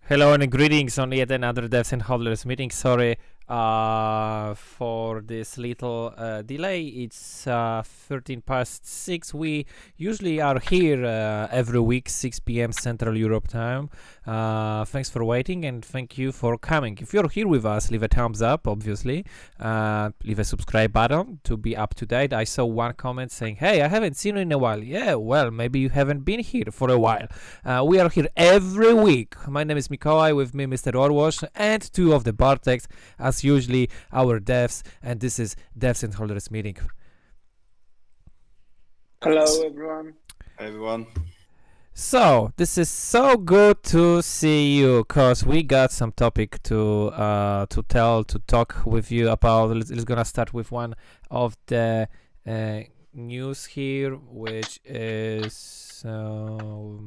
Hello and greetings on yet another Devs and Hodlers meeting. Sorry for this little delay. It's 13 past 6. We usually are here every week, 6 p.m. Central Europe time. Thanks for waiting and thank you for coming. If you're here with us, leave a thumbs up, obviously. Leave a subscribe button to be up to date. I saw one comment saying, hey, I haven't seen you in a while. Yeah, well, maybe you haven't been here for a while. We are here every week. My name is Mikołaj, with me Mr. Orwash, and two of the Barteks, as usually our devs, and this is Devs and Holders meeting. Hello everyone. Hi everyone. So this is so good to see you, cause we got some topic to talk with you about. Let's gonna start with one of the news here, which is a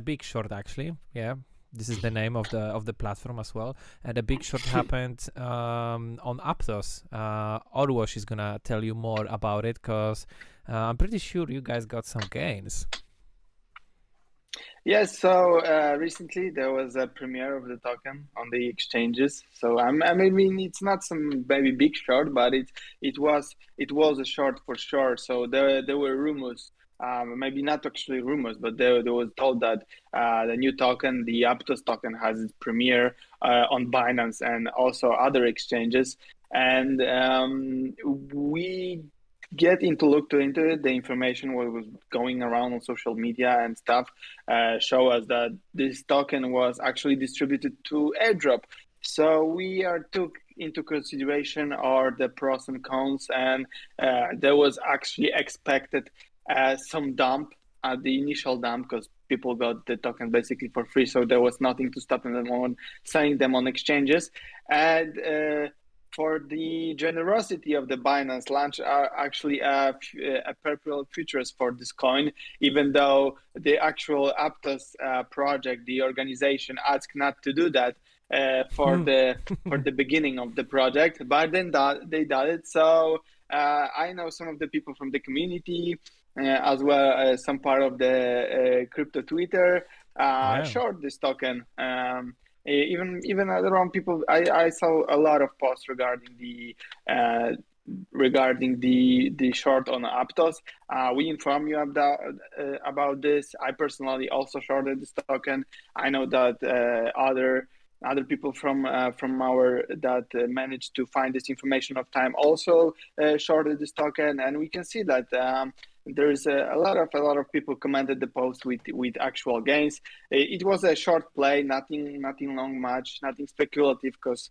big short actually. Yeah, this is the name of the platform as well. And a big short happened on Aptos. Orwash is gonna tell you more about it, cause I'm pretty sure you guys got some gains. Yes, so recently there was a premiere of the token on the exchanges. So I mean it's not some maybe big short, but it was a short for sure. So there were rumors, maybe not actually rumors, but there was told that the new token, the Aptos token, has its premiere on Binance and also other exchanges. And we looked into it. The information what was going around on social media and stuff show us that this token was actually distributed to airdrop. So we took into consideration are the pros and cons, and there was actually expected some dump at the initial dump, because people got the token basically for free, so there was nothing to stop them on selling them on exchanges. And for the generosity of the Binance launch are actually a perpetual futures for this coin, even though the actual Aptos project, the organization, asked not to do that for the beginning of the project, but then they did it. So I know some of the people from the community, as well as some part of the crypto Twitter, short this token. Even around people, I saw a lot of posts regarding the short on Aptos. We inform you about this. I personally also shorted this token. I know that other people from our that managed to find this information of time also shorted this token, and we can see that there's a lot of people commented the post with actual gains. It was a short play, nothing long much, nothing speculative, because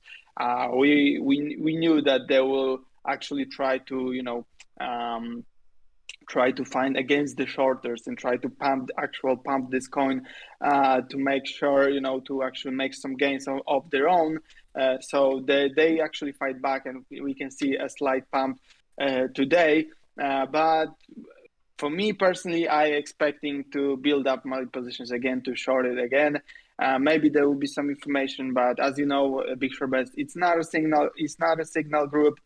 we knew that they will actually try to try to find against the shorters and try to pump this coin to make sure to actually make some gains of their own. So they actually fight back, and we can see a slight pump today, but for me personally, I expecting to build up my positions again, to short it again. Maybe there will be some information, but as you know, bigshortbets, it's not a signal group.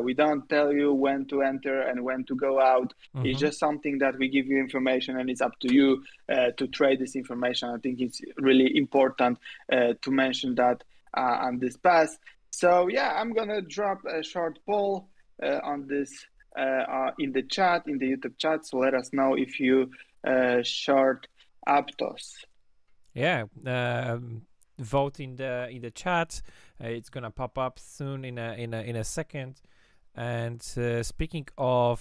We don't tell you when to enter and when to go out. It's just something that we give you information, and it's up to you to trade this information. I think it's really important to mention that on this pass. So yeah, I'm gonna drop a short poll on this in the YouTube chat. So let us know if you short Aptos. Yeah, vote in the chat. It's gonna pop up soon in a second. And speaking of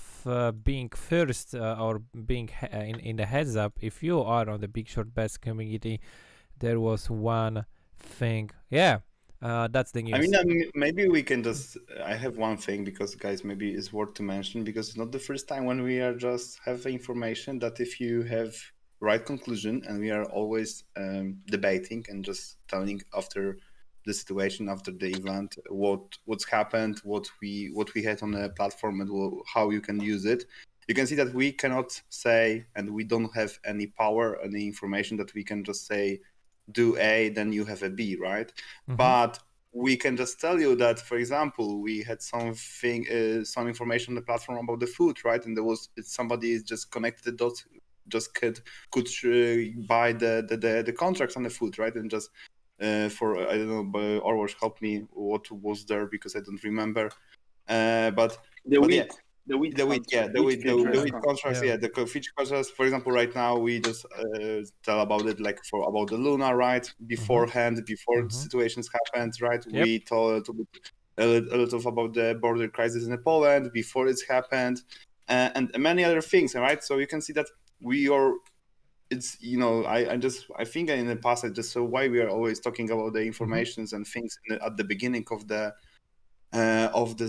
being first or being in the heads up, if you are on the Big Short Bets community, there was one thing. Yeah. That's the news. I mean, maybe we can just. I have one thing, because guys, maybe it's worth to mention, because it's not the first time when we are just have information that if you have right conclusion, and we are always debating and just telling after the situation, after the event, what's happened, what we had on the platform, and how you can use it. You can see that we cannot say, and we don't have any power, any information that we can just say, do A, then you have a B, right? But we can just tell you that, for example, we had some information on the platform about the food, right? And somebody just connected the dots just could buy the contracts on the food, right? And just for I don't know, but Orwash help me what was there because I don't remember. But The but wheat. yeah. The wheat The wheat, contract, the wheat futures contracts, Yeah. the future contracts. For example, right now we just tell about it, like about the Luna, right? Beforehand, before situations happened, right? Yep. We told a lot of about the border crisis in Poland before it's happened, and many other things, right? So you can see that we are. It's I think in the past I just saw why we are always talking about the informations and things at the beginning of the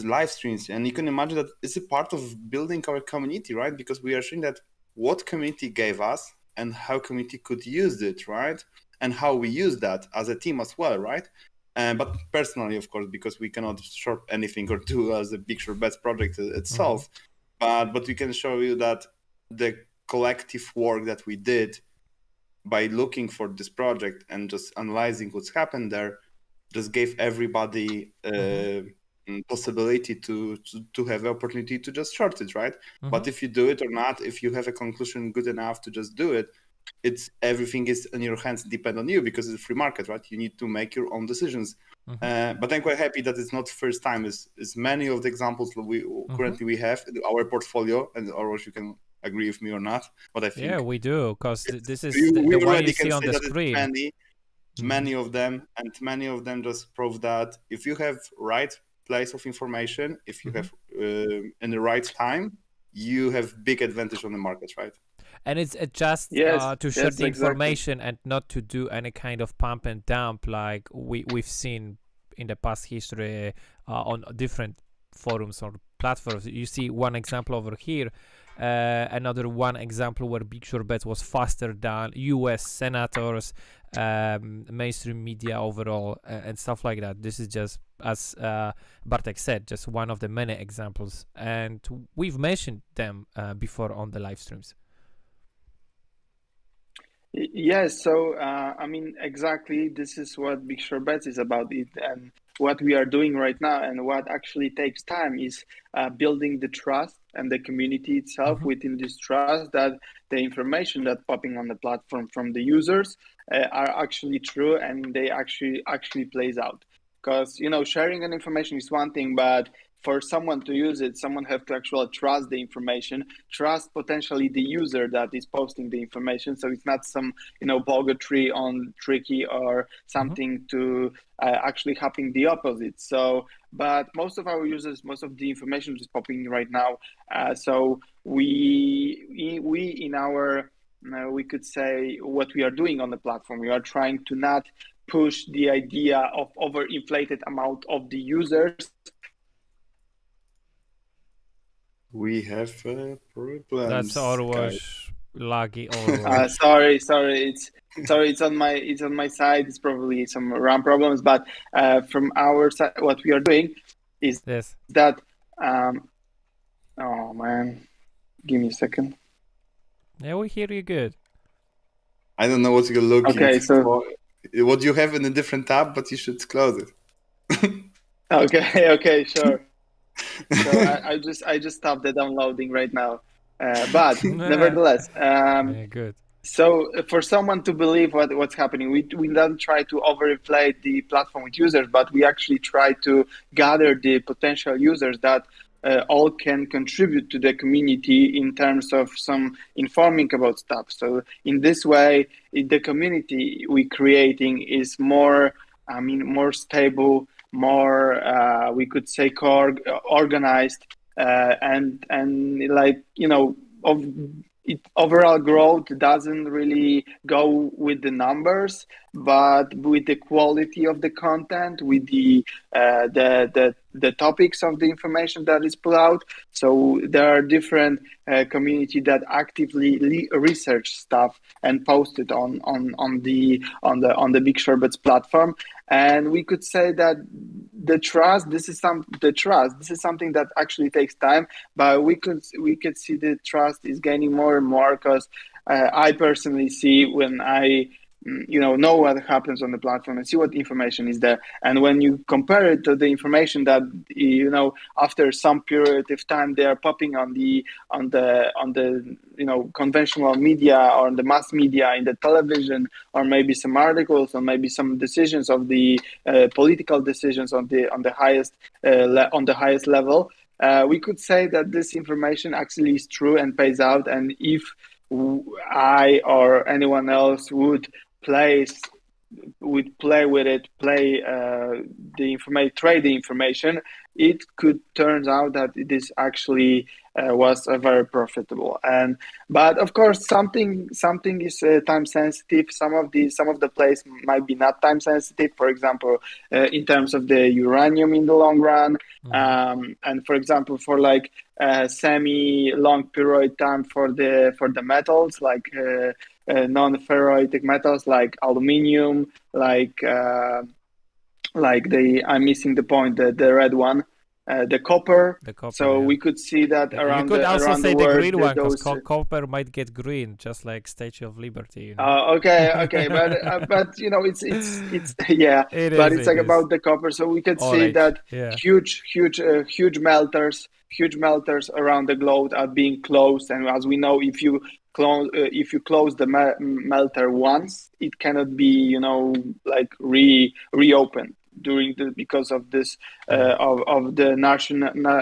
live streams, and you can imagine that it's a part of building our community, right? Because we are showing that what community gave us and how community could use it, right? And how we use that as a team as well, right? But personally, of course, because we cannot short anything or do as a bigshortbets project itself, but we can show you that the collective work that we did by looking for this project and just analyzing what's happened there just gave everybody possibility to have the opportunity to just short it, right? But if you do it or not, if you have a conclusion good enough to just do it, it's everything is in your hands, depend on you, because it's a free market, right? You need to make your own decisions. But I'm quite happy that it's not first time. Is many of the examples that we currently we have in our portfolio, and or you can agree with me or not, but I think Yeah, we do, because this is we the one already you can see on say the that it's screen. many of them, and many of them just prove that if you have right place of information, if you have in the right time, you have big advantage on the market, right? And it's just Yes, to share yes, the exactly. information and not to do any kind of pump and dump like we've seen in the past history on different forums or platforms. You see one example over here, another one example where bigshortbets was faster than US senators, mainstream media overall, and stuff like that. This is just, as Bartek said, just one of the many examples, and we've mentioned them before on the live streams. Yes, so I mean, exactly, this is what bigshortbets is about. It and what we are doing right now, and what actually takes time is building the trust and the community itself within this trust, that the information that popping on the platform from the users are actually true and they actually plays out. Because sharing an information is one thing, but for someone to use it, someone have to actually trust the information, trust potentially the user that is posting the information. So it's not some, bogotry on tricky or something to actually happen the opposite. So, but most of our users, most of the information is popping right now. So we in our, we could say what we are doing on the platform, we are trying to not push the idea of overinflated amount of the users. We have problems. That's always laggy. Sorry, it's on my side. It's probably some RAM problems, but from our side, what we are doing is that. Oh man, give me a second. Yeah, we hear you good. I don't know what you're looking for. What you have in a different tab, but you should close it. Okay, sure. So I just stopped the downloading right now, but nevertheless, good. So for someone to believe what's happening, we don't try to overinflate the platform with users, but we actually try to gather the potential users that all can contribute to the community in terms of some informing about stuff. So in this way, the community we're creating is more stable, more we could say organized, and like overall growth doesn't really go with the numbers, but with the quality of the content, with the topics of the information that is put out. So there are different community that actively research stuff and post it on the bigshortbets platform. And we could say that the trust. This is something that actually takes time, but we could see the trust is gaining more and more, because I personally see when I know what happens on the platform and see what information is there. And when you compare it to the information that after some period of time they are popping on the conventional media or on the mass media, in the television, or maybe some articles, or maybe some decisions of the political decisions on the highest level, we could say that this information actually is true and pays out. And if I or anyone else would play with it, trade the information, it could turn out that this actually was very profitable. But of course, something is time sensitive. Some of the plays might be not time sensitive. For example, in terms of the uranium in the long run, and for example, for like semi-long period time for the metals like non-ferrotic metals like aluminium, like I'm missing the point, the red one, the copper. The copper. So yeah. we could see that You could also around say the the world, green one, because those. copper might get green, just like Statue of Liberty. Okay, but it's yeah, It but is, it's it like is. about the copper. So we can All see right, that yeah. huge melters around the globe are being closed. And as we know, if you close the melter once, it cannot be like reopened because of this of the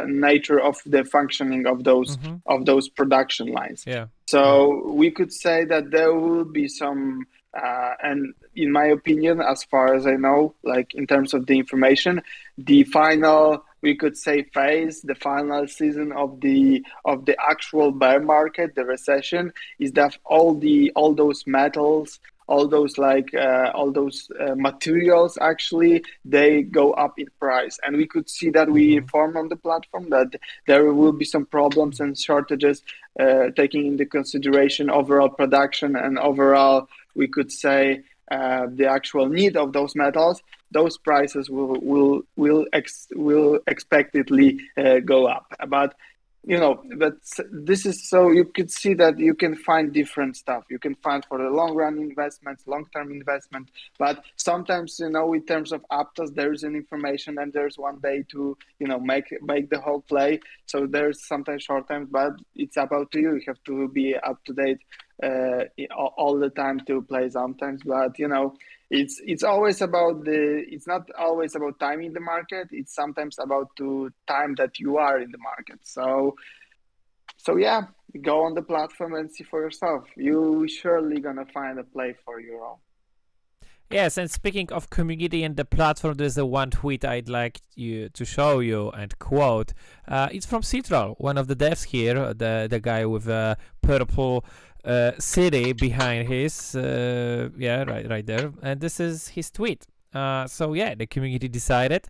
nature of the functioning of those production lines. Yeah. So we could say that there will be some, and in my opinion, as far as I know, like in terms of the information, the final, we could say, phase, the final season of the actual bear market, the recession, is that all those metals, all those materials, actually they go up in price. And we could see that we inform on the platform that there will be some problems and shortages, taking into consideration overall production and overall, we could say, the actual need of those metals. Those prices will expectedly go up. But this is, so you could see that you can find different stuff. You can find for the long run investments, long term investment. But sometimes, in terms of Aptos, there is an information and there's one day to make the whole play. So there's sometimes short term, but it's about you. You have to be up to date all the time to play sometimes. But it's always about it's not always about timing the market. It's sometimes about the time that you are in the market. So yeah, go on the platform and see for yourself. You surely gonna find a play for your own. Yes, and speaking of community and the platform, there's a one tweet I'd like you to show you and quote. It's from Citral, one of the devs here, the guy with a purple city behind his, right there. And this is his tweet. So yeah, the community decided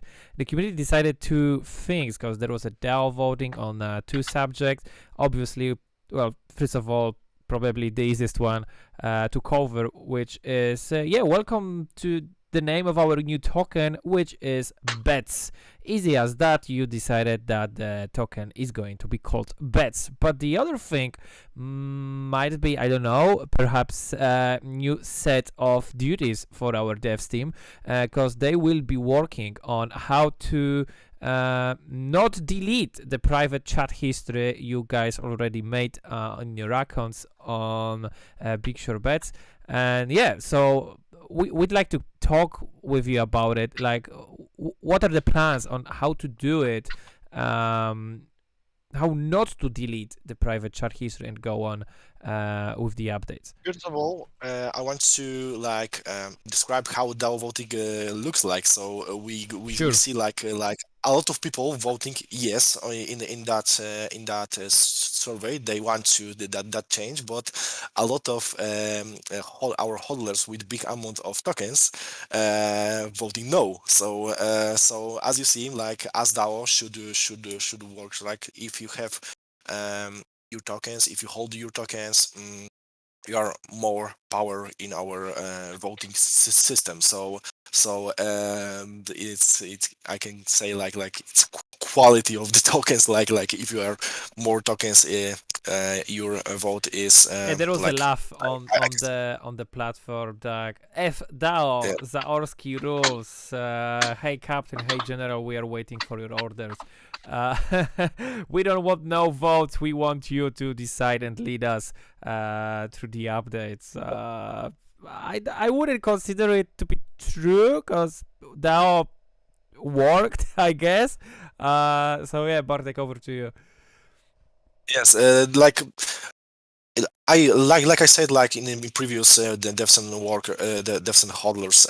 two things, because there was a DAO voting on two subjects. Obviously, well, first of all, probably the easiest one to cover, which is welcome to the name of our new token, which is BETS. Easy as that. You decided that the token is going to be called BETS. But the other thing might be, I don't know, perhaps a new set of duties for our devs team, because they will be working on how to not delete the private chat history you guys already made on your accounts on bigshortbets. And yeah, so we'd like to talk with you about it. Like, what are the plans on how to do it, how not to delete the private chat history and go on with the updates? First of all, I want to describe how DAO voting looks like. So we see like a lot of people voting yes in that survey. They want to that change, but a lot of our hodlers with big amount of tokens voting no. So as you see, like as DAO should work. Like if you have your tokens, if you hold your tokens, you are more power in our voting system. So it's I can say like it's quality of the tokens. Like if you are more tokens your vote is And there was like a laugh on I- on the platform that DAO yeah. Zaorski rules. Hey captain, hey general, we are waiting for your orders. Uh, we don't want no votes. We want you to decide and lead us through the updates. I wouldn't consider it to be true because DAO worked, I guess. So yeah, Bartek, over to you. Yes, like I like I said, like in previous the devs and work the devs and hodlers,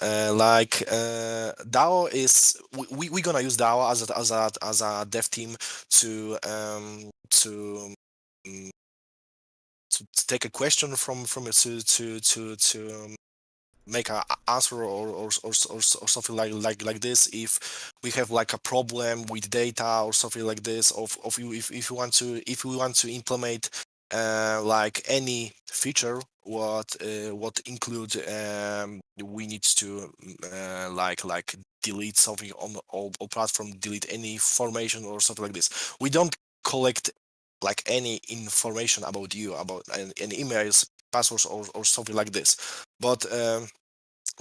DAO is we gonna use DAO as a dev team to mm, to take a question from it to make a answer or something like this if we have like a problem with data or something like this of you if you want to if we want to implement like any feature what include we need to like delete something on all platform, delete any information or something like this. We don't collect like any information about you about any emails, passwords or something like this, but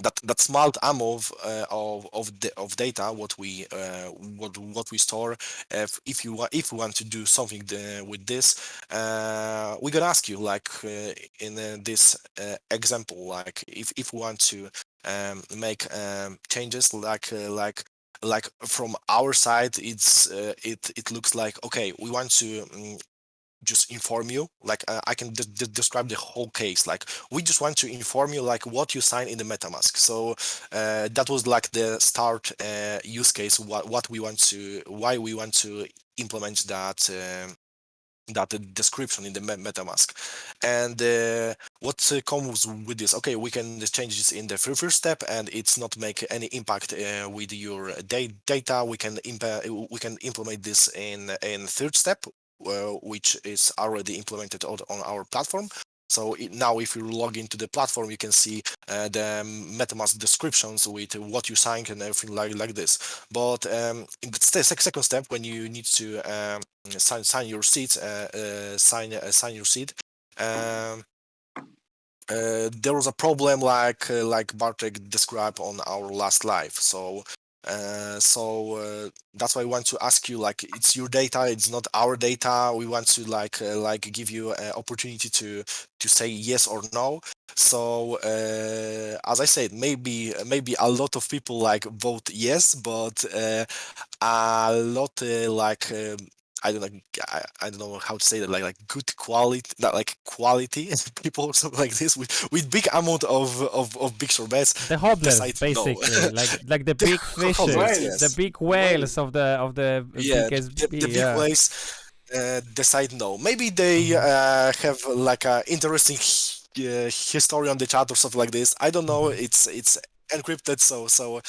that small amount of data what we store, if we want to do something with this, we're gonna ask you like in this example, like if we want to make changes like from our side, it looks like okay, we want to just inform you like I can describe the whole case, like we just want to inform you like what you sign in the MetaMask. So that was like the start use case, what we want to, why we want to implement that that description in the MetaMask. And what comes with this, okay, we can change this in the first step and it's not make any impact with your data. We can implement this in third step, which is already implemented on our platform. So now if you log into the platform, you can see the MetaMask descriptions with what you signed and everything like this. But in the second step, when you need to sign your seat, sign your seat, um, there was a problem like Bartek described on our last live. So that's why I want to ask you, like it's your data, it's not our data. We want to like give you an opportunity to say yes or no. So as I said, maybe a lot of people like vote yes, but a lot I don't know. I don't know how to say that. Like good quality, not like quality people or something like this with big amount of big bets The hodlers, decide no. basically, like the big fishes, Hodlers, the yes, big whales of the yeah, big the SB. big Yeah. ways decide no. Maybe they Mhm. have like a interesting history on the chat or something like this. I don't know. Mhm. It's encrypted, so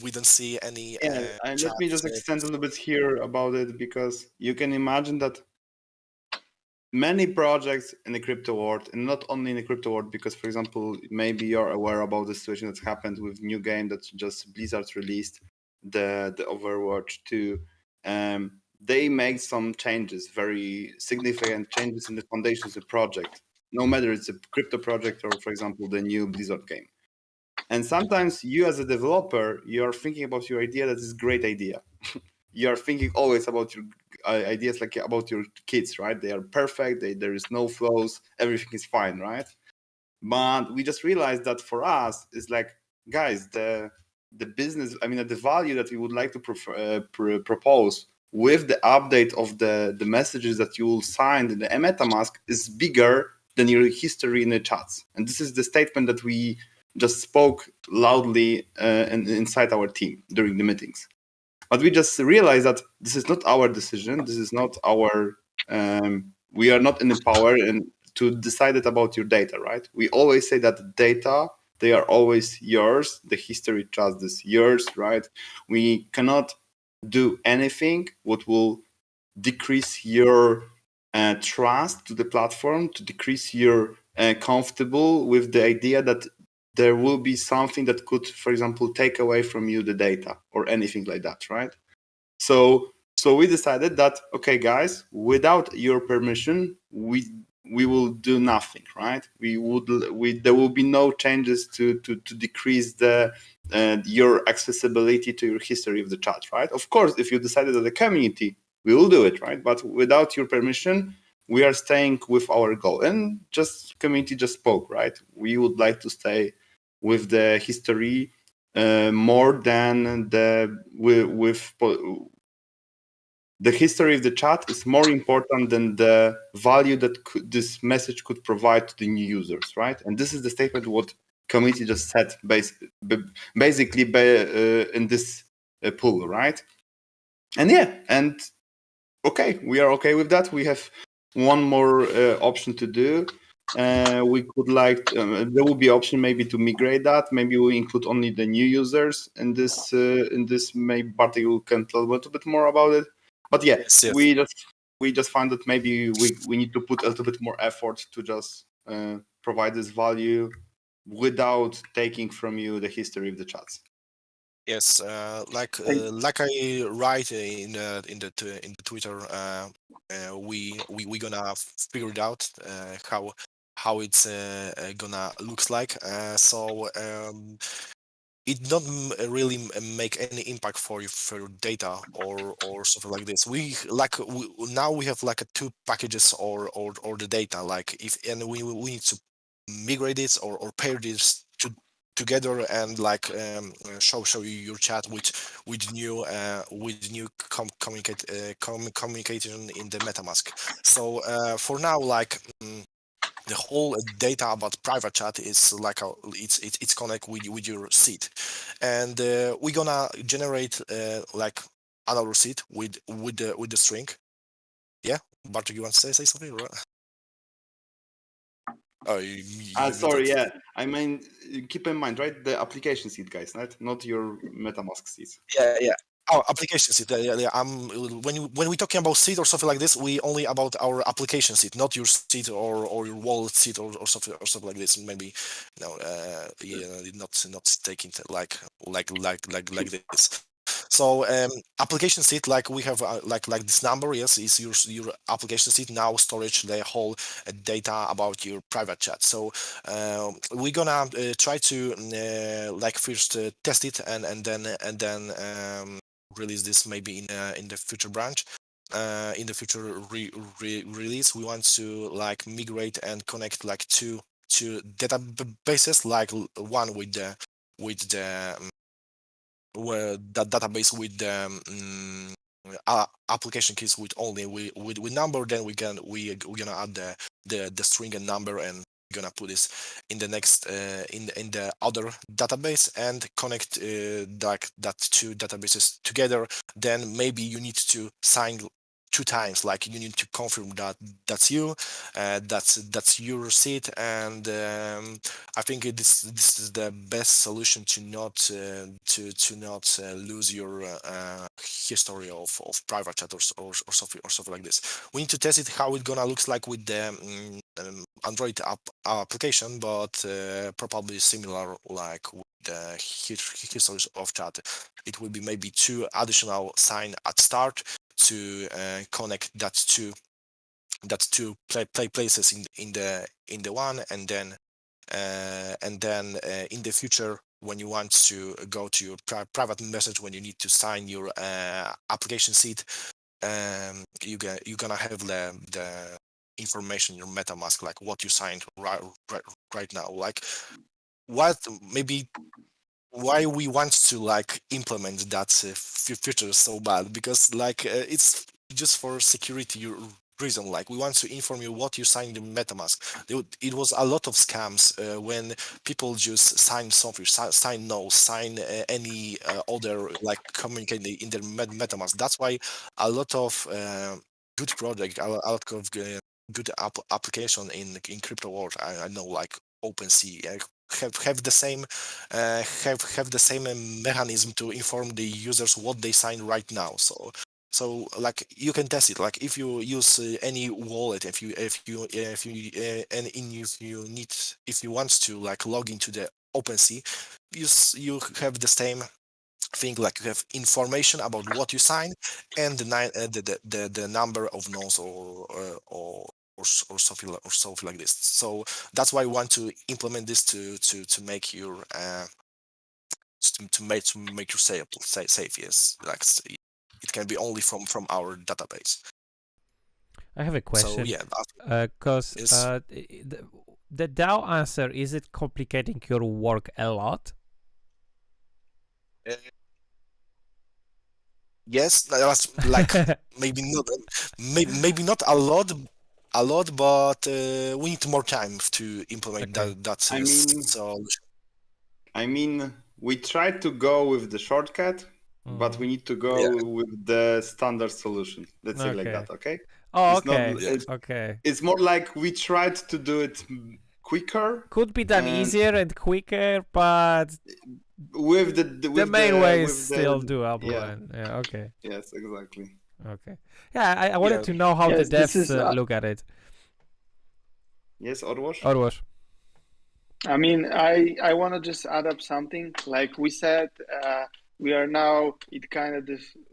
we don't see any Yeah, and chat. let me just extend a little bit here about it, because you can imagine that many projects in the crypto world, and not only in the crypto world, because for example, maybe you're aware about the situation that's happened with new game that just Blizzard released, the Overwatch 2. They made some changes, very significant changes in the foundations of the project, no matter it's a crypto project or for example the new Blizzard game. And sometimes you as a developer, you're thinking about your idea, that is a great idea. You're thinking always about your ideas like about your kids, right? They are perfect, there is no flaws, everything is fine, right? But we just realized that for us, it's like, guys, the business, I mean, the value that we would like to propose with the update of the messages that you will sign in the MetaMask is bigger than your history in the chats. And this is the statement that we just spoke loudly inside our team during the meetings. But we just realized that this is not our decision. This is not our. We are not in the power and to decide it about your data, right? We always say that the data, they are always yours. The history trust is yours, right? We cannot do anything what will decrease your trust to the platform, to decrease your comfortable with the idea that there will be something that could, for example, take away from you the data or anything like that, right? So So we decided that, okay, guys, without your permission, we will do nothing, right? There will be no changes to decrease the your accessibility to your history of the chat, right? Of course, if you decided as a community, we will do it, right? But without your permission, we are staying with our goal. And just community just spoke, right? We would like to stay with the history more than the history of the chat is more important than the value that this message could provide to the new users, right? And this is the statement what community just said basically in this pool, right? And yeah, and okay, we are okay with that. We have one more option to do. We could there will be option maybe to migrate that. Maybe we include only the new users in this. Maybe Bartek can tell a little bit more about it. But yeah, Yes. we just find that maybe we need to put a little bit more effort to just provide this value without taking from you the history of the chats. Yes, like I write in the Twitter, we gonna figure it out how it's gonna looks like. So it not really make any impact for your data or something like this. Now we have like two packages or the data, like if and we need to migrate this or pair this together and like show you your chat with new communication in the MetaMask. So for now, like the whole data about private chat is like it's connect with your seed, and we're gonna generate like another seed with the string. Yeah, Bartek, you want to say something? Right? Oh, Sorry, yeah. I mean, keep in mind, right? The application seed, guys, not your MetaMask seeds. Yeah. Oh, application seed. Yeah. When we're talking about seed or something like this, we only about our application seed, not your seed or your wallet seed or something like this. Maybe not taking like this. So application seed, like we have like this number, yes, is your application seed. Now storage the whole data about your private chat. So we're gonna try to like first test it and then release this maybe in the future branch. In the future release, we want to like migrate and connect like two databases, like one with the where that database with the application keys with only with number. Then we're gonna add the string and number, and we're gonna put this in the next in the other database and connect that two databases together. Then maybe you need to sign two times, like you need to confirm that that's you, that's your seat. And I think this is the best solution to not lose your history of private chat or something like this. We need to test it how it gonna looks like with the Android application, but probably similar like with the history of chat. It will be maybe two additional sign at start to connect that two play places in the one, and then in the future, when you want to go to your private message, when you need to sign your application seed, you're gonna have the information in your MetaMask, like what you signed right now. Like what maybe why we want to like implement that feature so bad, because like it's just for security reason. Like we want to inform you what you signed in MetaMask. It was a lot of scams when people just sign something, sign no, sign any other like communicate in their MetaMask. That's why a lot of good project, a lot of good application in crypto world. I know like OpenSea have the same have the same mechanism to inform the users what they sign right now. So like you can test it, like if you use any wallet, if you want to like log into the OpenSea, you have the same thing like you have information about what you sign and the number of no's or something like this. So that's why I want to implement this to make your to make your safe. Yes, like it can be only from our database. I have a So question. yeah, Because is the DAO answer, is it complicating your work a lot? yes, that's like maybe not a lot, but we need more time to implement Okay. that I mean, solution. we tried to go with the shortcut, but we need to go Yeah. with the standard solution. Let's say like Okay. that, okay? Oh, It's not. okay. Yeah. Okay. It's more like we tried to do it quicker Could be done and easier and quicker, but with the the main way is with still the doable. yeah. And yeah, okay. Yes, exactly. Okay. Yeah, I wanted Yeah. to know how the Yes, this devs is. look at it. Yes, Orwash? Orwash. I mean, I want to just add up something. Like we said, we are now it kind of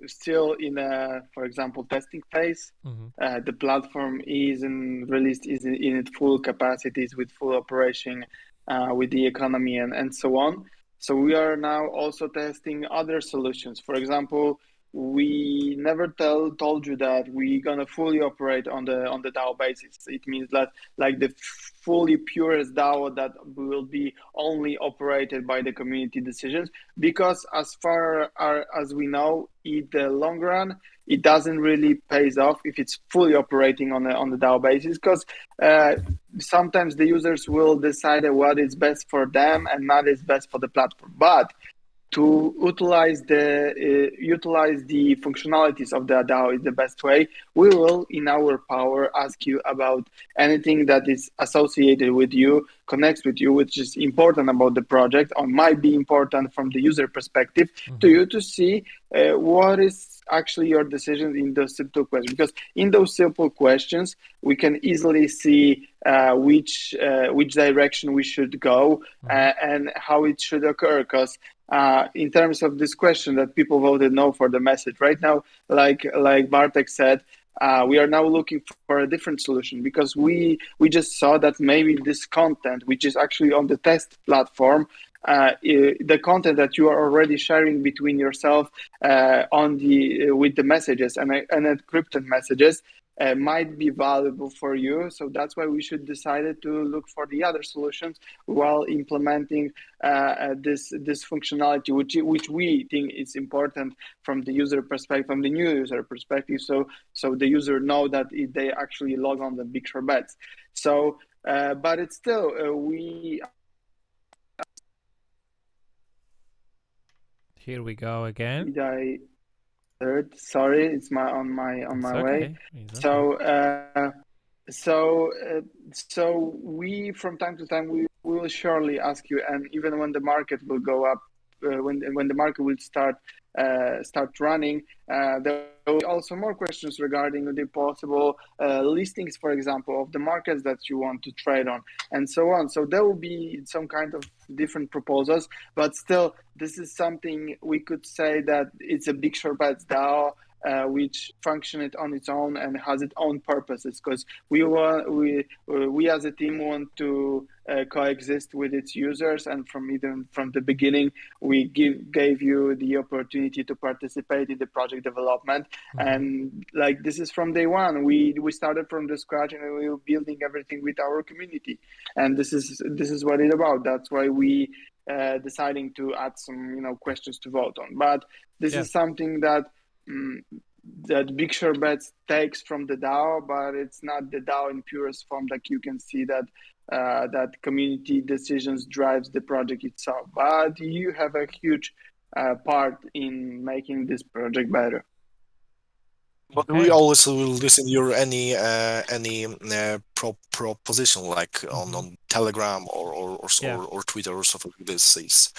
still in a, for example, testing phase. Mm-hmm. The platform isn't released, is in its full capacities with full operation, with the economy and so on. So we are now also testing other solutions. For example, we never told you that we're gonna fully operate on the DAO basis. It means that like the fully purest DAO that will be only operated by the community decisions, because as far as we know, in the long run, it doesn't really pays off if it's fully operating on the DAO basis, because sometimes the users will decide what is best for them and not is best for the platform. But to utilize the functionalities of the DAO is the best way. We will, in our power, ask you about anything that is associated with you, connects with you, which is important about the project, or might be important from the user perspective, to you to see what is actually your decision in those simple questions. Because in those simple questions, we can easily see which direction we should go and how it should occur. Because in terms of this question that people voted no for the message right now, like Bartek said, we are now looking for a different solution, because we just saw that maybe this content, which is actually on the test platform, the content that you are already sharing between yourself with the messages and encrypted messages, might be valuable for you. So that's why we should decide to look for the other solutions while implementing this functionality, which we think is important from the user perspective, from the new user perspective. So the user know that they actually log on the bigshortbets. So, but it's still we. Here we go again. Sorry, it's on my way. So we from time to time we will surely ask you, and even when the market will go up, when the market will start running, there will be also more questions regarding the possible listings, for example, of the markets that you want to trade on, and so on. So there will be some kind of different proposals, but still, this is something we could say that it's a bigshortbets DAO, which functions on its own and has its own purposes, because we as a team want to coexist with its users, and from the beginning we gave you the opportunity to participate in the project development. And like this is from day one, we started from the scratch, and we were building everything with our community, and this is what it's about. That's why we deciding to add some questions to vote on. But this is something that that bigshortbets takes from the DAO, but it's not the DAO in purest form. Like you can see that that community decisions drives the project itself, but you have a huge part in making this project better. But we always will listen to your any proposition, like on Telegram or Twitter or something like this.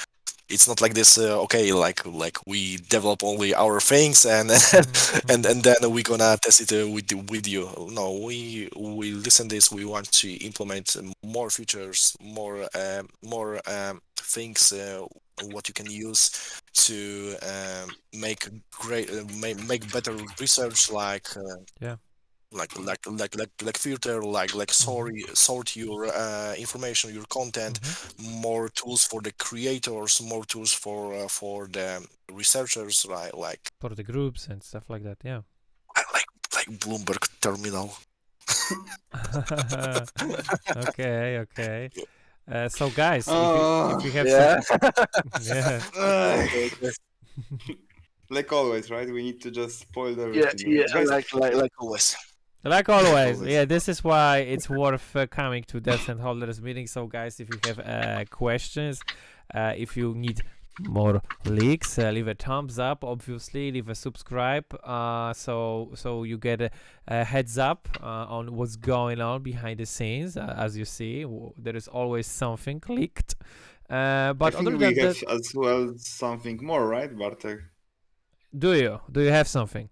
It's not like this. Okay, like we develop only our things and and then we're gonna test it with you. No, we listen this. We want to implement more features, more things what you can use to make great make better research, like Yeah. like filter, like sort your information, your content, more tools for the creators, more tools for the researchers, right? For the groups and stuff like that. Yeah. Like Bloomberg terminal. Okay. So guys, if you have yeah. yeah. Like always, right? We need to just spoil everything. Yeah, Guys, like always. Like always, always. yeah, this is why it's worth coming to Devs and Hodlers meeting. So, guys, if you have questions, if you need more leaks, leave a thumbs up, obviously, leave a subscribe, so you get a heads up on what's going on behind the scenes. As you see, there is always something leaked. But I think other we than have that, as well something more, right, Bartek? do you have something?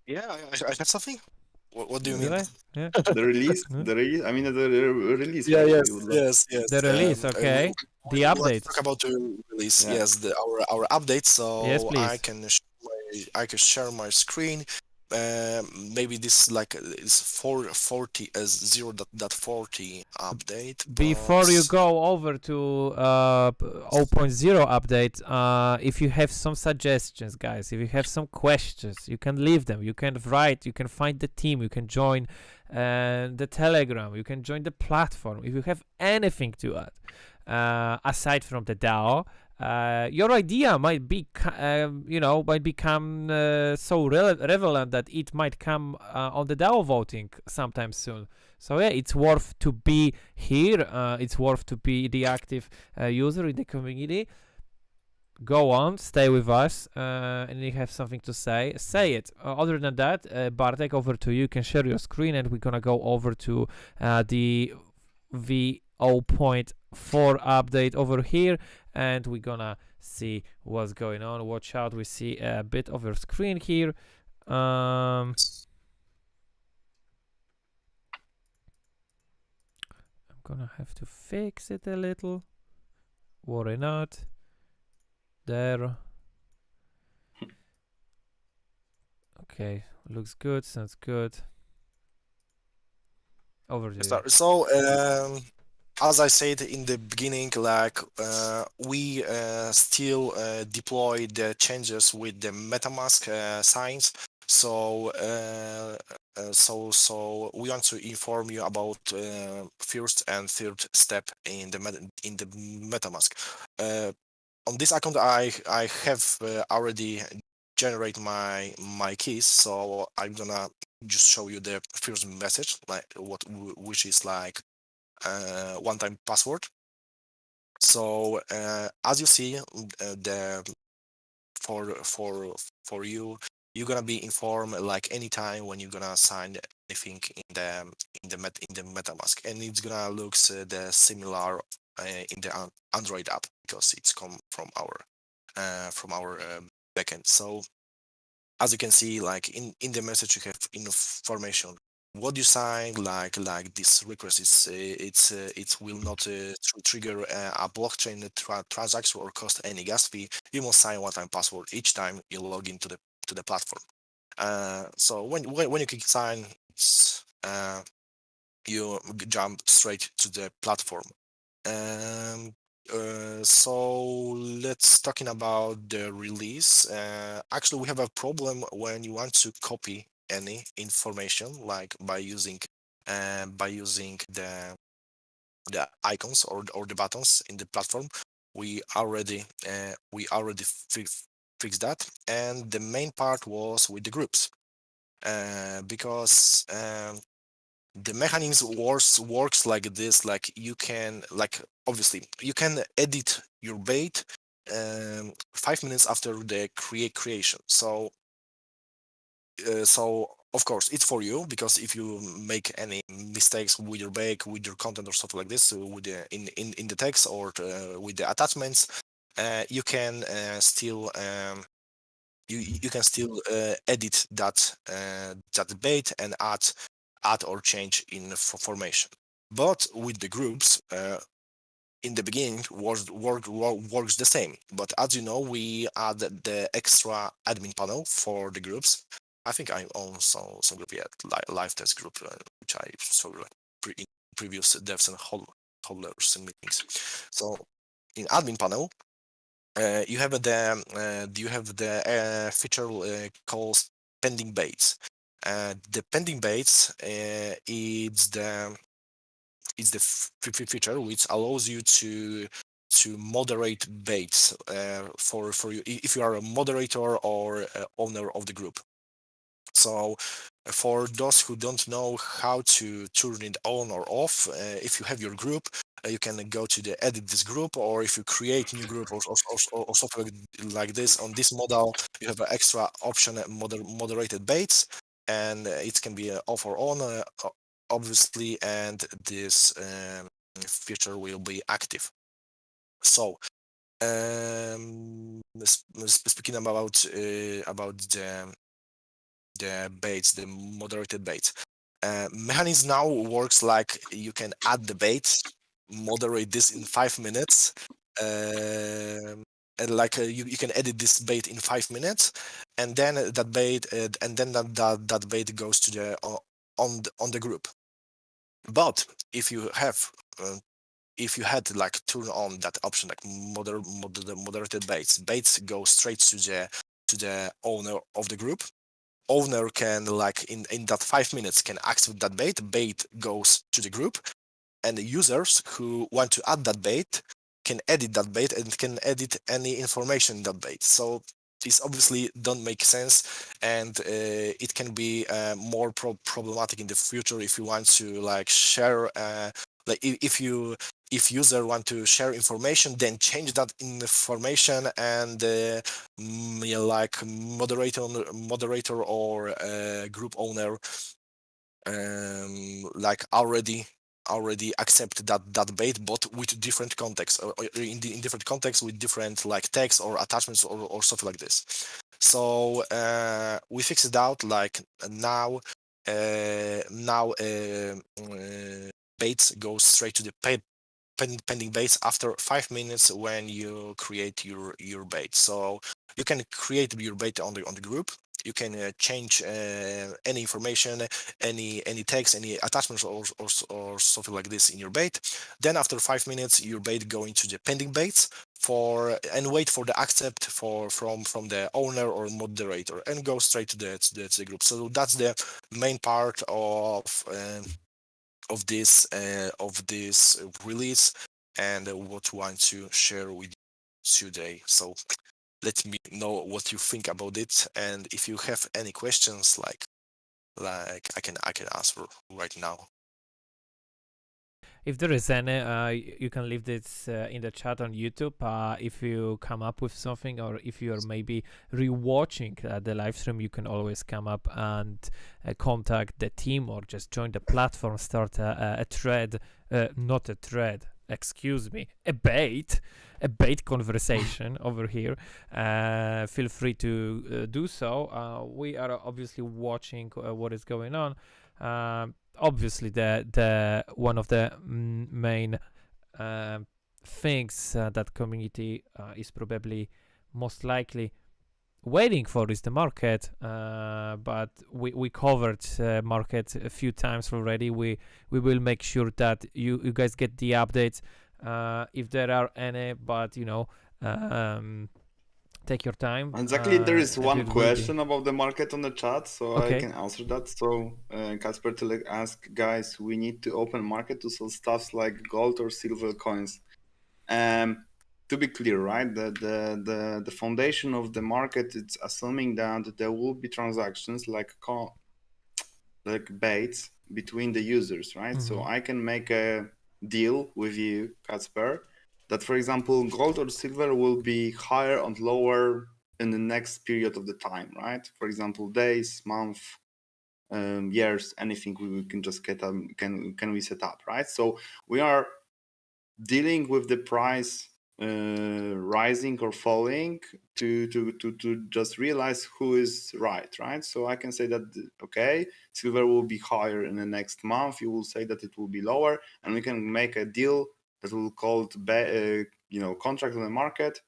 Yeah, I have something. What do you mean? Really? Yeah. The release, Hmm? the release. I mean, the release. Yeah, right? yes, You would love- yes. The release, okay. The We want to update. talk about the release. Yeah. Yes, our update. So Yes, please. I can share my screen. Maybe this is 440 as 0.40 update. Before you but- go over to 0.0 update, if you have some suggestions, guys, if you have some questions, you can leave them. You can write, you can find the team, you can join the Telegram, you can join the platform. If you have anything to add, aside from the DAO, your idea might be, might become so relevant that it might come on the DAO voting sometime soon. So yeah, it's worth to be here. It's worth to be the active user in the community. Go on, stay with us, and if you have something to say, say it. Other than that, Bartek, over to you. You can share your screen, and we're gonna go over to the v0.4 update over here, and we're gonna see what's going on. Watch out, we see a bit of your screen here. I'm gonna have to fix it a little. Worry not. There. Okay, looks good, sounds good. Over to you. So, as I said in the beginning, we still deploy the changes with the MetaMask signs. So we want to inform you about first and third step in the MetaMask. On this account, I have already generate my keys, so I'm gonna just show you the first message, which is like one-time password. So as you see, the for you, you're gonna be informed like anytime when you're gonna sign anything in the MetaMask, and it's gonna look the similar in the Android app because it's come from our backend. So as you can see, like in the message, you have information what you sign, like this request is it will not trigger a blockchain transaction or cost any gas fee. You must sign one-time password each time you log into the platform. So when you click sign, you jump straight to the platform. So let's talking about the release. Actually, we have a problem when you want to copy any information, like by using the icons or the buttons in the platform. We already fixed that, and the main part was with the groups, because the mechanism works like this. Like you can, obviously you can edit your bait 5 minutes after the creation. So of course it's for you, because if you make any mistakes with your bake, with your content or stuff like this, with the in the text or with the attachments, you can still you can still edit that bait and add or change in formation. But with the groups, in the beginning works the same. But as you know, we add the extra admin panel for the groups. I think I own some group yet, live test group, which I saw in previous devs and hodlers meetings. So in admin panel, you have the feature called pending baits. The pending baits is the feature which allows you to moderate baits for you if you are a moderator or owner of the group. So for those who don't know how to turn it on or off, if you have your group, you can go to the edit this group, or if you create new group or something like this on this model, you have an extra option moderated baits, and it can be off or on, obviously, and this feature will be active. So speaking about the baits, the moderated baits. Mechanism now works like you can add the bait, moderate this in 5 minutes, and like you can edit this bait in 5 minutes, and then that bait that bait goes to the on the group. But if you have if you had like turn on that option like moderated baits go straight to the owner of the group. Owner can like in that 5 minutes can activate that bait goes to the group, and the users who want to add that bait can edit that bait and can edit any information in that bait. So this obviously don't make sense, and it can be more problematic in the future if you want to like share like if user want to share information, then change that information, and like moderator or group owner like already accept that bait, but with different context, or in different context with different like text or attachments or something like this. So we fixed it out like now baits go straight to the pending baits after 5 minutes when you create your bait. So you can create your bait on the group. You can change any information, any text, any attachments or something like this in your bait. Then after 5 minutes, your bait go into the pending baits and wait for the accept from the owner or moderator, and go straight to the group. So that's the main part of this release, and what I want to share with you today. So let me know what you think about it, and if you have any questions, like I can answer right now. If there is any, you can leave this in the chat on YouTube. If you come up with something, or if you're maybe rewatching the live stream, you can always come up and contact the team, or just join the platform, start a thread, not a thread, excuse me, a bait conversation over here. Feel free to do so. We are obviously watching what is going on. Obviously, the one of the main things that community is probably most likely waiting for is the market, but we covered market a few times already. We will make sure that you guys get the updates if there are any, but take your time. Exactly, there is and one it will be- question about the market on the chat, so I Okay. can answer that. So Kasper Tilek asked, guys, we need to open market to sell stuffs like gold or silver coins. To be clear, right, the foundation of the market, it's assuming that there will be transactions like baits between the users, right? So I can make a deal with you, Kasper, that, for example, gold or silver will be higher and lower in the next period of the time, right? For example, days, month, years, anything we can just get can we set up, right? So we are dealing with the price rising or falling to just realize who is right. So I can say that, okay, silver will be higher in the next month. You will say that it will be lower, and we can make a deal that will call contract on the market,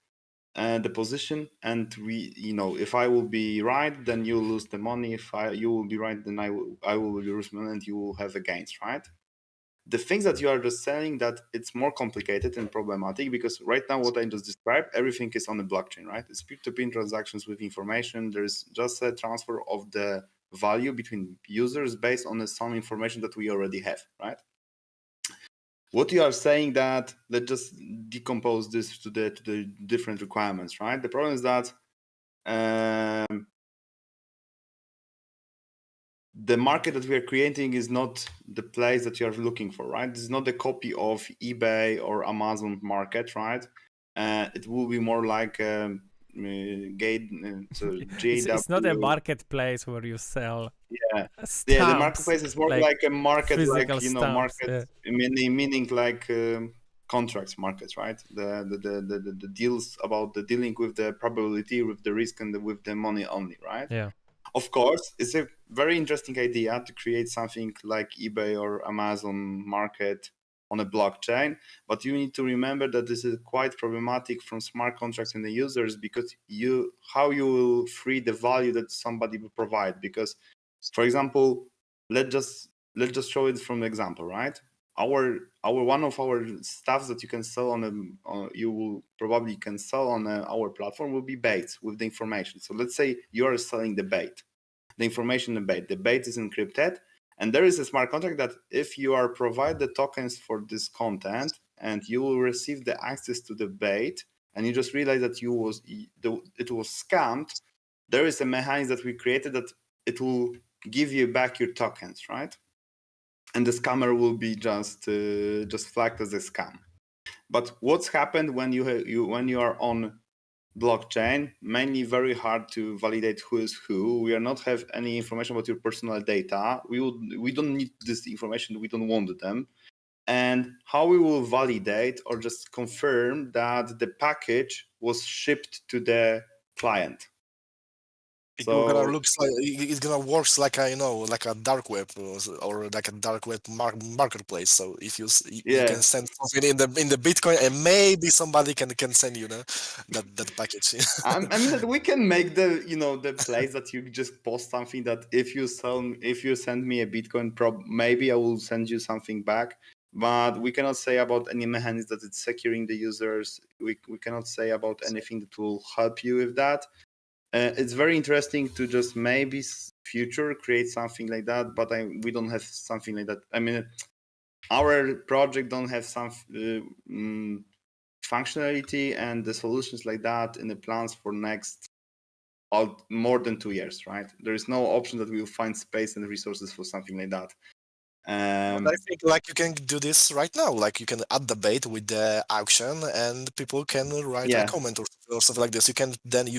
the position, and we, if I will be right, then you lose the money. If you will be right, then I will lose money, and you will have a gains, right? The things that you are just saying, that it's more complicated and problematic, because right now what I just described, everything is on the blockchain, right? It's peer-to-peer transactions with information. There's just a transfer of the value between users based on some information that we already have, right? What you are saying, that let's just decompose this to the different requirements, right? The problem is that the market that we are creating is not the place that you are looking for, right? This is not a copy of eBay or Amazon market, right? It will be more like it's not a marketplace where you sell stamps, the marketplace is more like a market, like stamps, market, meaning like contracts markets, right? The deals about the dealing with the probability, with the risk, and with the money only, right? Yeah. Of course, it's a very interesting idea to create something like eBay or Amazon market on a blockchain, but you need to remember that this is quite problematic from smart contracts and the users, because how you will free the value that somebody will provide. Because, for example, let's just show it from the example, right? Our one of our stuff that you can sell you will probably can sell on our platform will be baits with the information. So let's say you are selling the bait, the information, the bait is encrypted, and there is a smart contract that if you are provide the tokens for this content, and you will receive the access to the bait, and you just realize that it was scammed, there is a mechanism that we created that it will give you back your tokens, right? And the scammer will be just flagged as a scam. But what's happened when you are on blockchain? Mainly very hard to validate who is who. We are not have any information about your personal data. We don't need this information. We don't want them. And how we will validate or just confirm that the package was shipped to the client? It's gonna work like like a dark web or like a dark web marketplace. So if you can send something in the Bitcoin, and maybe somebody can send you that package. I mean that we can make the place that you just post something that if you send me a Bitcoin, maybe I will send you something back. But we cannot say about any mechanism that it's securing the users. We cannot say about anything that will help you with that. It's very interesting to just maybe future create something like that, but we don't have something like that. I mean, our project don't have some functionality and the solutions like that in the plans for next more than 2 years, right? There is no option that we will find space and resources for something like that. But I think like you can do this right now. Like you can add the bait with the auction, and people can write a comment or something like this. You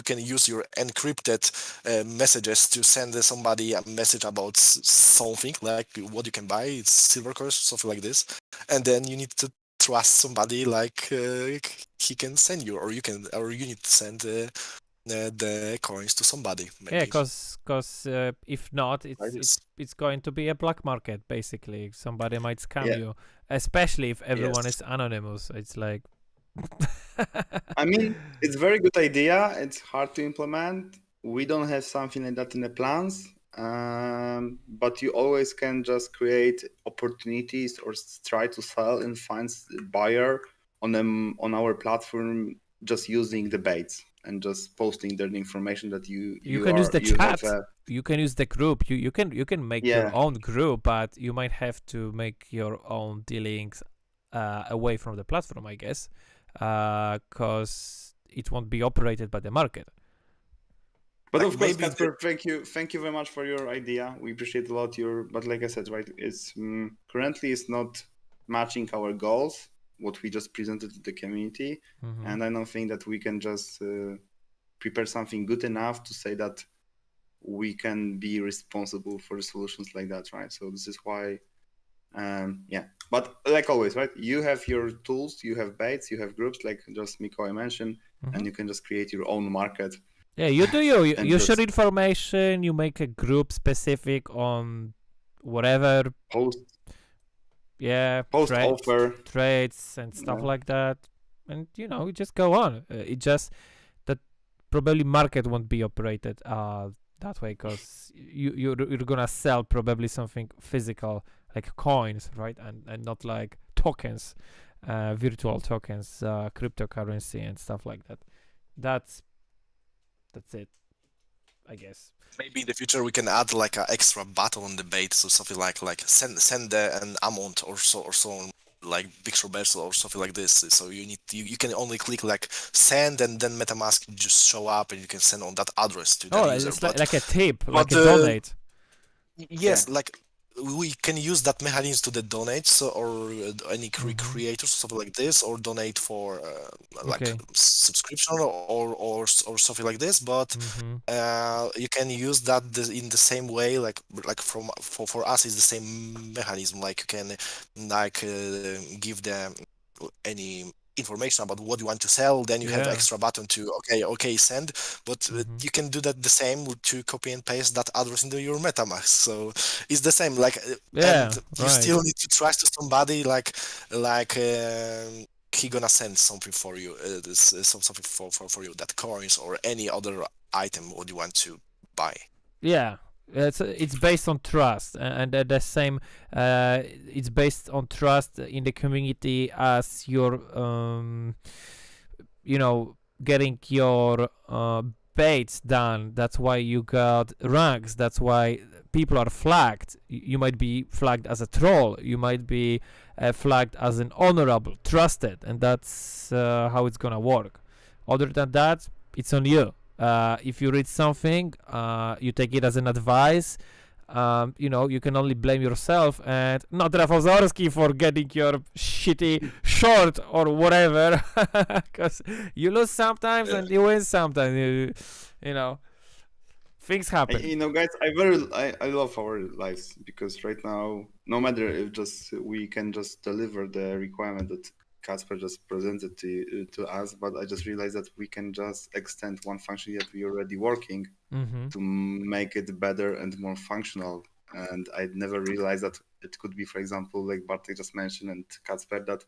can use your encrypted messages to send somebody a message about something, like what you can buy. It's silver coins, something like this, and then you need to trust somebody like he can send you, or you need to send the coins to somebody. Maybe. Yeah, because if not, it's going to be a black market basically. Somebody might scam you, especially if everyone is anonymous. It's like. I mean, it's a very good idea. It's hard to implement. We don't have something like that in the plans, but you always can just create opportunities or try to sell and find a buyer on our platform just using the baits and just posting the information that you can use the chat. You can use the group. You can make your own group, but you might have to make your own dealings away from the platform, I guess, because it won't be operated by the market. But of course, Kasper, thank you very much for your idea. We appreciate a lot but like I said, right, it's currently it's not matching our goals, what we just presented to the community. Mm-hmm. And I don't think that we can just prepare something good enough to say that we can be responsible for solutions like that, right? So this is why, but like always, right, you have your tools, you have baits, you have groups, like just Mikołaj mentioned, and you can just create your own market. Yeah, you do you share information, you make a group specific on whatever post. yeah, Post offer. trades and stuff Yeah. like that, and you know, you just go on. It just that probably market won't be operated that way, because you're gonna sell probably something physical like coins, right, and not like tokens, virtual tokens, cryptocurrency and stuff like that. That's it, I guess. Maybe in the future we can add like an extra button on the bait, so something like send an amount or so on, like bigshortbets or something like this. So you can only click like send, and then MetaMask just show up, and you can send on that address to the Oh, user. it's like a tip, like a but, donate. yes, Yeah. like we can use that mechanism to the donates or any Mhm. creators or something like this, or donate for like Okay. subscription or something like this. But Mhm. you can use that in the same way, like for us it's the same mechanism. Like you can like give them any information about what you want to sell, then you have Yeah. extra button to okay send, but Mhm. you can do that the same to copy and paste that address into your MetaMask. So it's the same, like Yeah. and you Right. still need to trust to somebody like he gonna send something for you, something for you, that coins or any other item what you want to buy. Yeah. It's based on trust, and the same. It's based on trust in the community as your you know, getting your baits done. That's why you got ranks. That's why people are flagged. You might be flagged as a troll. You might be flagged as an honorable, trusted, and that's how it's gonna work. Other than that, it's on you. If you read something, you take it as an advice. You know, you can only blame yourself and not Rafał Zaorski for getting your shitty short or whatever, because you lose sometimes and you win sometimes. You know, things happen. You know, guys, I love our lives, because right now, no matter if just we can just deliver the requirement that Kasper just presented to us, but I just realized that we can just extend one function that we're already working Mm-hmm. to make it better and more functional. And I never realized that it could be, for example, like Bartek just mentioned and Kasper, that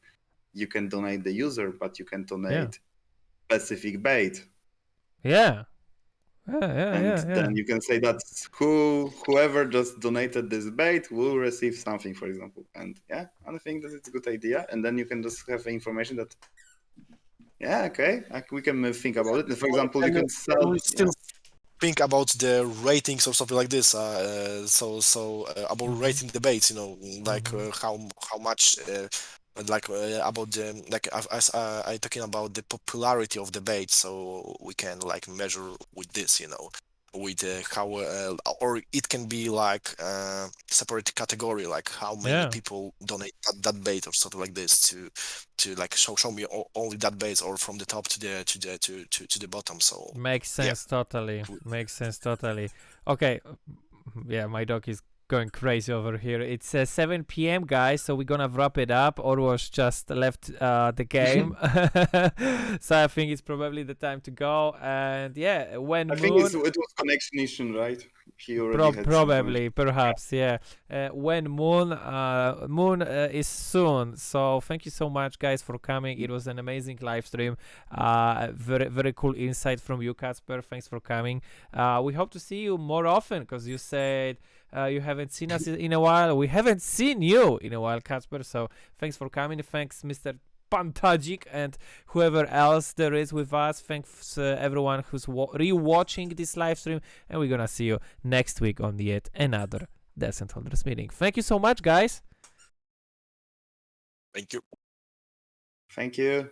you can donate the user, but you can donate specific bait. Yeah. And then you can say that whoever just donated this bait will receive something, for example. And yeah, I think that it's a good idea. And then you can just have information that, yeah, okay, we can think about it. And for example, you can sell. We still think about the ratings or something like this. About rating debates, like how much, about the like as I talking about the popularity of debate, so we can like measure with this, with how or it can be like separate category, like how many people donate that bait or something like this to like show me only that bait, or from the top to the bottom. So makes sense totally. Makes sense totally. Okay. Yeah, my dog is going crazy over here. It's 7 p.m. guys, so we're gonna wrap it up. Orwosh just left the game. So I think it's probably the time to go. And yeah, when I think it was connection issue, right? He already had probably, perhaps, yeah. When Moon is soon. So thank you so much, guys, for coming. It was an amazing live stream. Very very cool insight from you, Kasper. Thanks for coming. We hope to see you more often, because you said you haven't seen us in a while. We haven't seen you in a while, Kasper. So thanks for coming. Thanks, Mr. Pantagic, and whoever else there is with us. Thanks everyone who's re-watching this live stream, and we're gonna see you next week on yet another DEVS and HODLERS meeting. Thank you so much, guys. Thank you. Thank you.